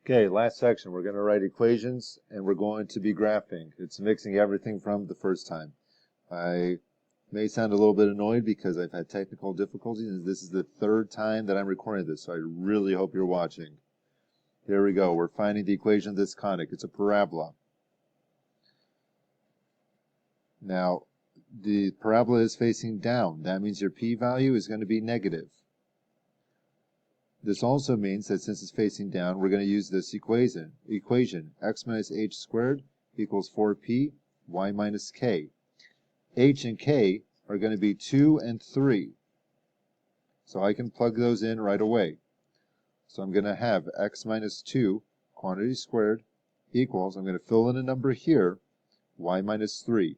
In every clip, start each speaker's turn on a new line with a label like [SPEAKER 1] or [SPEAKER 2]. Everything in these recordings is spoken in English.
[SPEAKER 1] Okay, last section. We're going to write equations and we're going to be graphing. It's mixing everything from the first time. I may sound a little bit annoyed because I've had technical difficulties and this is the third time that I'm recording this, so I really hope you're watching. Here we go. We're finding the equation of this conic. It's a parabola. Now, the parabola is facing down. That means your p-value is going to be negative. This also means that since it's facing down, we're going to use this equation, x minus h squared equals 4p y minus k. H and k are going to be 2 and 3. So I can plug those in right away. So I'm going to have x minus 2 quantity squared equals, I'm going to fill in a number here, y minus 3.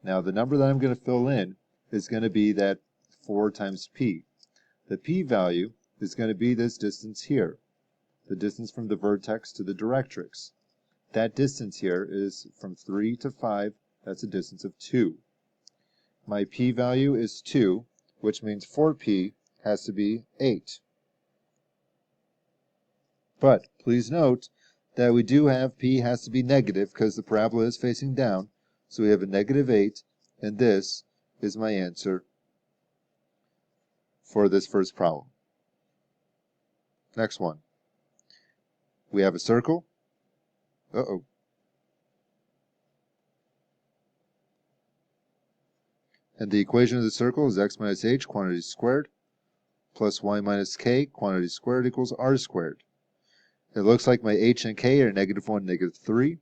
[SPEAKER 1] Now the number that I'm going to fill in is going to be that 4 times p. The p-value is going to be this distance here, the distance from the vertex to the directrix. That distance here is from 3 to 5, that's a distance of 2. My p-value is 2, which means 4p has to be 8. But please note that we do have p has to be negative because the parabola is facing down, so we have a negative 8, and this is my answer for this first problem. Next one. We have a circle. And the equation of the circle is x minus h quantity squared plus y minus k quantity squared equals r squared. It looks like my h and k are -1, -3.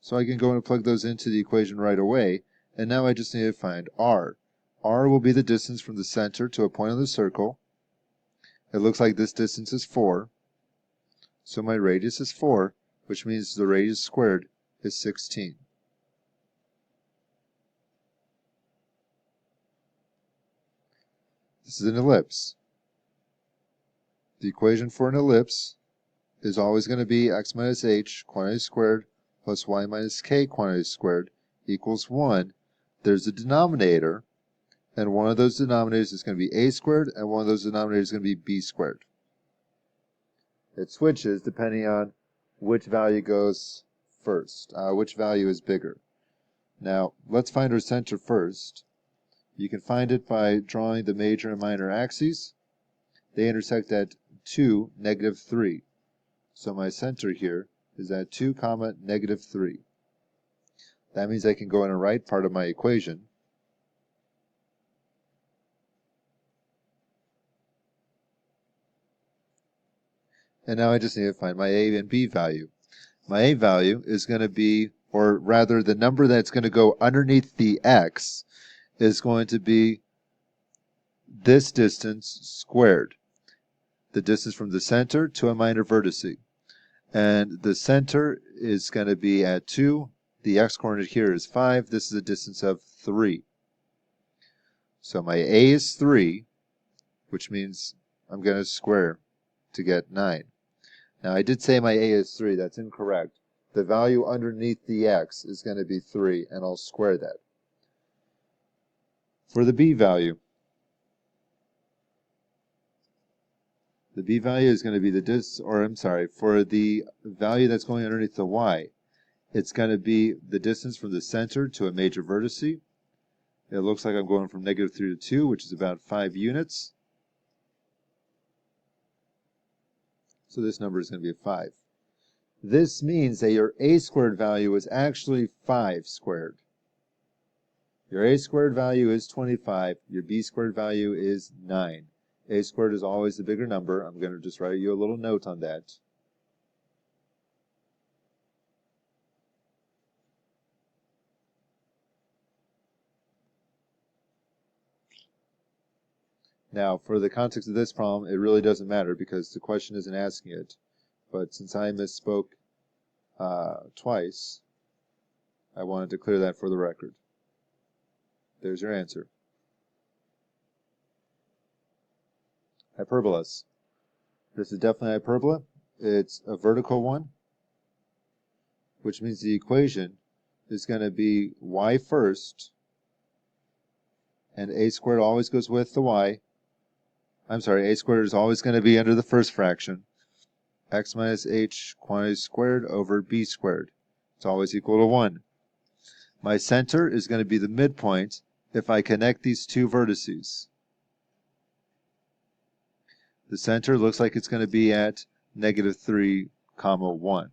[SPEAKER 1] So I can go and plug those into the equation right away. And now I just need to find r. R will be the distance from the center to a point on the circle. It looks like this distance is 4. So my radius is 4, which means the radius squared is 16. This is an ellipse. The equation for an ellipse is always going to be x minus h quantity squared plus y minus k quantity squared equals 1. There's a denominator, and one of those denominators is going to be a squared, and one of those denominators is going to be b squared. It switches depending on which value goes first, which value is bigger. Now, let's find our center first. You can find it by drawing the major and minor axes. They intersect at 2, -3. So my center here is at 2, -3. That means I can go in and write part of my equation. And now I just need to find my a and b value. My a value is going to be, or rather the number that's going to go underneath the x is going to be this distance squared. The distance from the center to a minor vertex. And the center is going to be at 2. The x-coordinate here is 5. This is a distance of 3. So my a is 3, which means I'm going to square to get 9. Now I did say my a is 3. That's incorrect. The value underneath the x is going to be 3, and I'll square that. For the b value, the b value is going to be the for the value that's going underneath the y, it's going to be the distance from the center to a major vertex. It looks like I'm going from -3 to 2, which is about 5 units. So this number is going to be 5. This means that your a squared value is actually 5 squared. Your a squared value is 25. Your b squared value is 9. A squared is always the bigger number. I'm going to just write you a little note on that. Now, for the context of this problem, it really doesn't matter because the question isn't asking it. But since I misspoke twice, I wanted to clear that for the record. There's your answer. Hyperbolas. This is definitely hyperbola. It's a vertical one, which means the equation is going to be y first, and a squared always goes with the y, I'm sorry, a squared is always going to be under the first fraction. X minus h quantity squared over b squared. It's always equal to 1. My center is going to be the midpoint if I connect these two vertices. The center looks like it's going to be at -3, 1.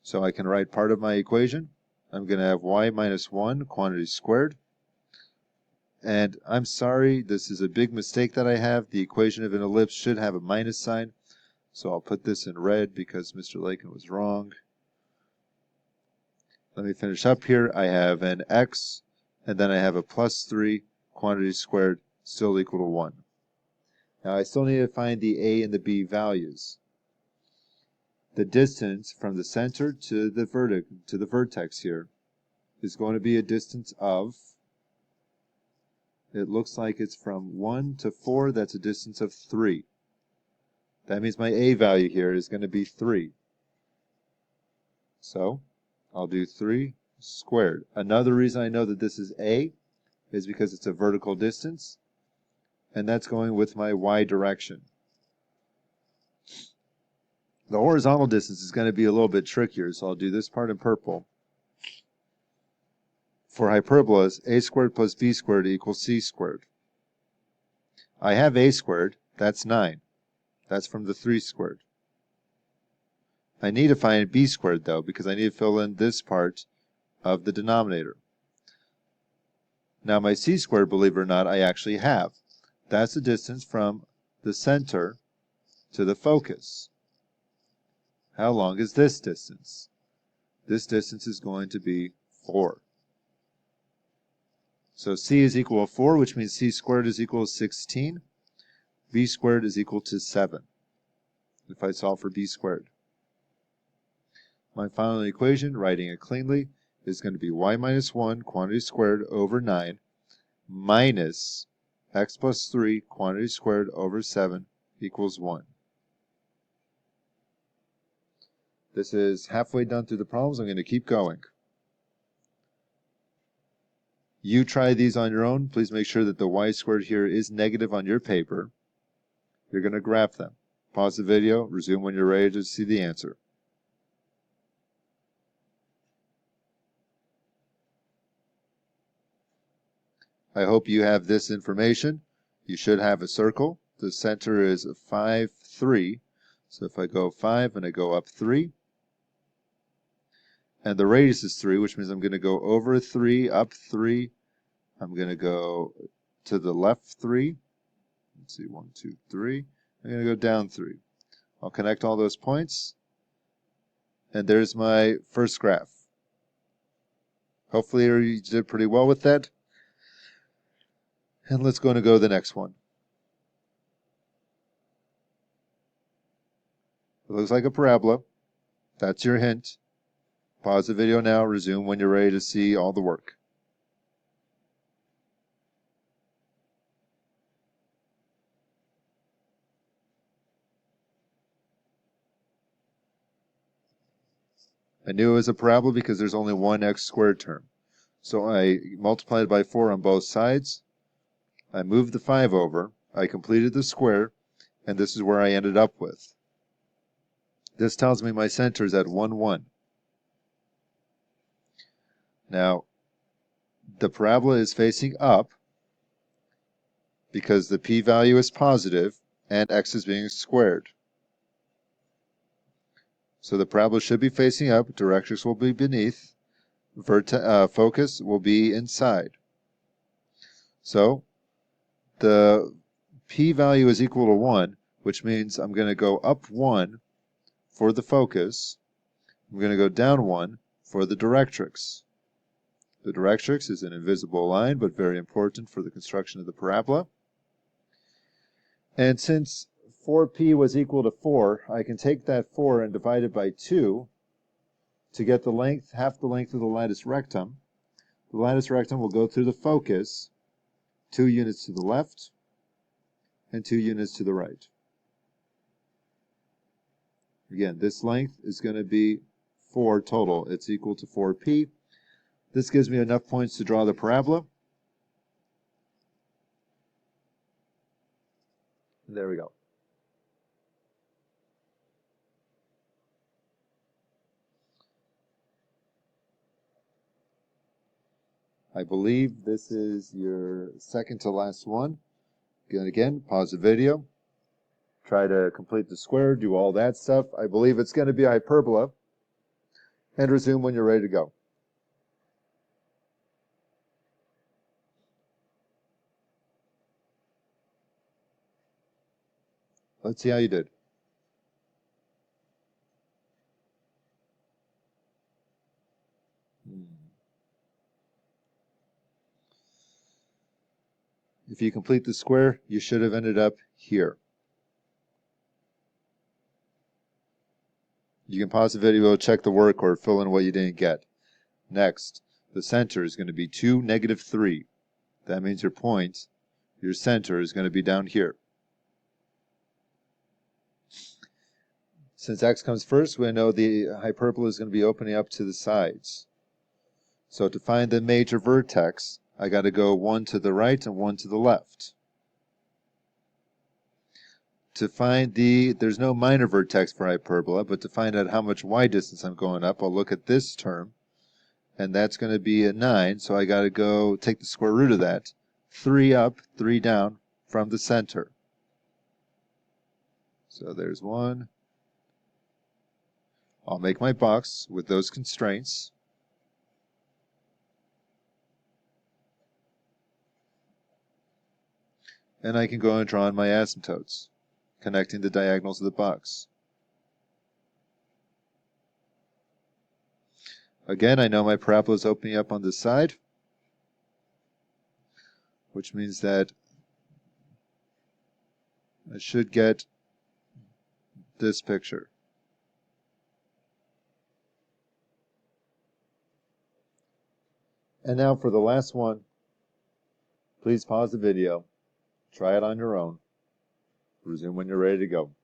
[SPEAKER 1] So I can write part of my equation. I'm going to have y minus 1 quantity squared. And I'm sorry, this is a big mistake that I have. The equation of an ellipse should have a minus sign. So I'll put this in red because Mr. Lakin was wrong. Let me finish up here. I have an x, and then I have a plus 3 quantity squared, still equal to 1. Now I still need to find the a and the b values. The distance from the center to the vertex here is going to be a distance of, it looks like it's from 1 to 4, that's a distance of 3. That means my a value here is going to be 3. So I'll do 3 squared. Another reason I know that this is a is because it's a vertical distance, and that's going with my y direction. The horizontal distance is going to be a little bit trickier, so I'll do this part in purple. For hyperbolas, a squared plus b squared equals c squared. I have a squared, that's 9. That's from the 3 squared. I need to find b squared, though, because I need to fill in this part of the denominator. Now my c squared, believe it or not, I actually have. That's the distance from the center to the focus. How long is this distance? This distance is going to be 4. So c is equal to 4, which means c squared is equal to 16. B squared is equal to 7, if I solve for b squared. My final equation, writing it cleanly, is going to be y minus 1 quantity squared over 9 minus x plus 3 quantity squared over 7 equals 1. This is halfway done through the problems. I'm going to keep going. You try these on your own. Please make sure that the y squared here is negative on your paper. You're going to graph them. Pause the video, resume when you're ready to see the answer. I hope you have this information. You should have a circle. The center is 5, 3. So if I go 5 and I go up 3, and the radius is 3, which means I'm going to go over 3, up 3. I'm going to go to the left 3. Let's see, 1, 2, 3. I'm going to go down 3. I'll connect all those points. And there's my first graph. Hopefully you did pretty well with that. And let's go to the next one. It looks like a parabola. That's your hint. Pause the video now, resume when you're ready to see all the work. I knew it was a parabola because there's only one x squared term. So I multiplied by 4 on both sides. I moved the 5 over. I completed the square, and this is where I ended up with. This tells me my center is at 1, 1. Now, the parabola is facing up because the p-value is positive and x is being squared. So the parabola should be facing up, directrix will be beneath, focus will be inside. So the p-value is equal to 1, which means I'm going to go up 1 for the focus. I'm going to go down 1 for the directrix. The directrix is an invisible line, but very important for the construction of the parabola. And since 4p was equal to 4, I can take that 4 and divide it by 2 to get the length, half the length of the latus rectum. The latus rectum will go through the focus 2 units to the left and 2 units to the right. Again, this length is going to be 4 total. It's equal to 4p. This gives me enough points to draw the parabola. There we go. I believe this is your second to last one. Again, pause the video. Try to complete the square, do all that stuff. I believe it's going to be a hyperbola. And resume when you're ready to go. Let's see how you did. If you complete the square, you should have ended up here. You can pause the video, check the work, or fill in what you didn't get. Next, the center is going to be 2, -3. That means your point, your center, is going to be down here. Since x comes first, we know the hyperbola is going to be opening up to the sides. So to find the major vertex, I got to go one to the right and one to the left. To find there's no minor vertex for hyperbola, but to find out how much y distance I'm going up, I'll look at this term, and that's going to be a 9, so I got to go take the square root of that. 3 up, 3 down from the center. So there's 1. I'll make my box with those constraints. And I can go and draw in my asymptotes, connecting the diagonals of the box. Again, I know my parabola is opening up on this side, which means that I should get this picture. And now for the last one, please pause the video, try it on your own, resume when you're ready to go.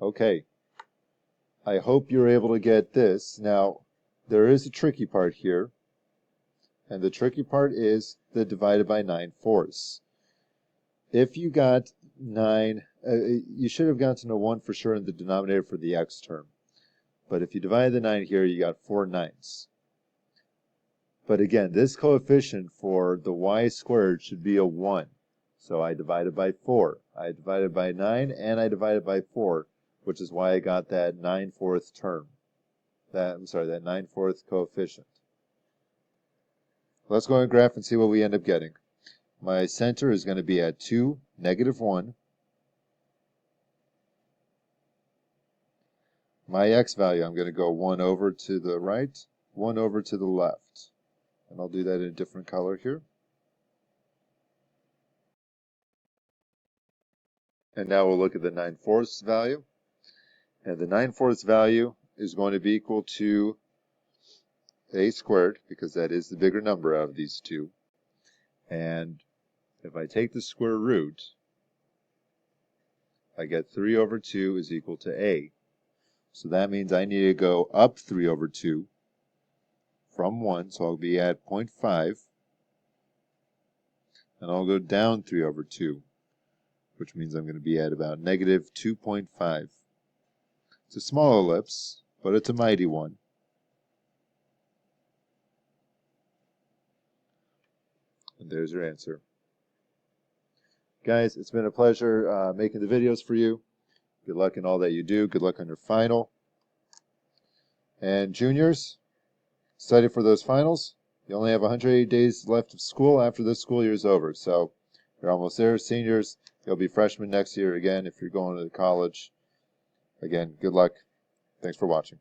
[SPEAKER 1] Okay, I hope you're able to get this. Now, there is a tricky part here, and the tricky part is the divided by 9/4. If you got 9, you should have gotten a 1 for sure in the denominator for the x term. But if you divide the 9 here, you got 4 9s. But again, this coefficient for the y squared should be a 1. So I divided by 4. I divided by 9, and I divided by 4, which is why I got that 9/4 term. That 9/4 coefficient. Let's go and graph and see what we end up getting. My center is going to be at 2, -1. My x value, I'm going to go 1 over to the right, 1 over to the left. And I'll do that in a different color here. And now we'll look at the 9/4 value. And the 9/4 value is going to be equal to a squared, because that is the bigger number out of these two. And if I take the square root, I get 3 over 2 is equal to a. So that means I need to go up 3 over 2 from 1, so I'll be at 0.5. And I'll go down 3 over 2, which means I'm going to be at about -2.5. It's a small ellipse, but it's a mighty one. And there's your answer. Guys, it's been a pleasure making the videos for you. Good luck in all that you do. Good luck on your final. And juniors, study for those finals. You only have 180 days left of school after this school year is over. So you're almost there. Seniors, you'll be freshmen next year again if you're going to college. Again, good luck. Thanks for watching.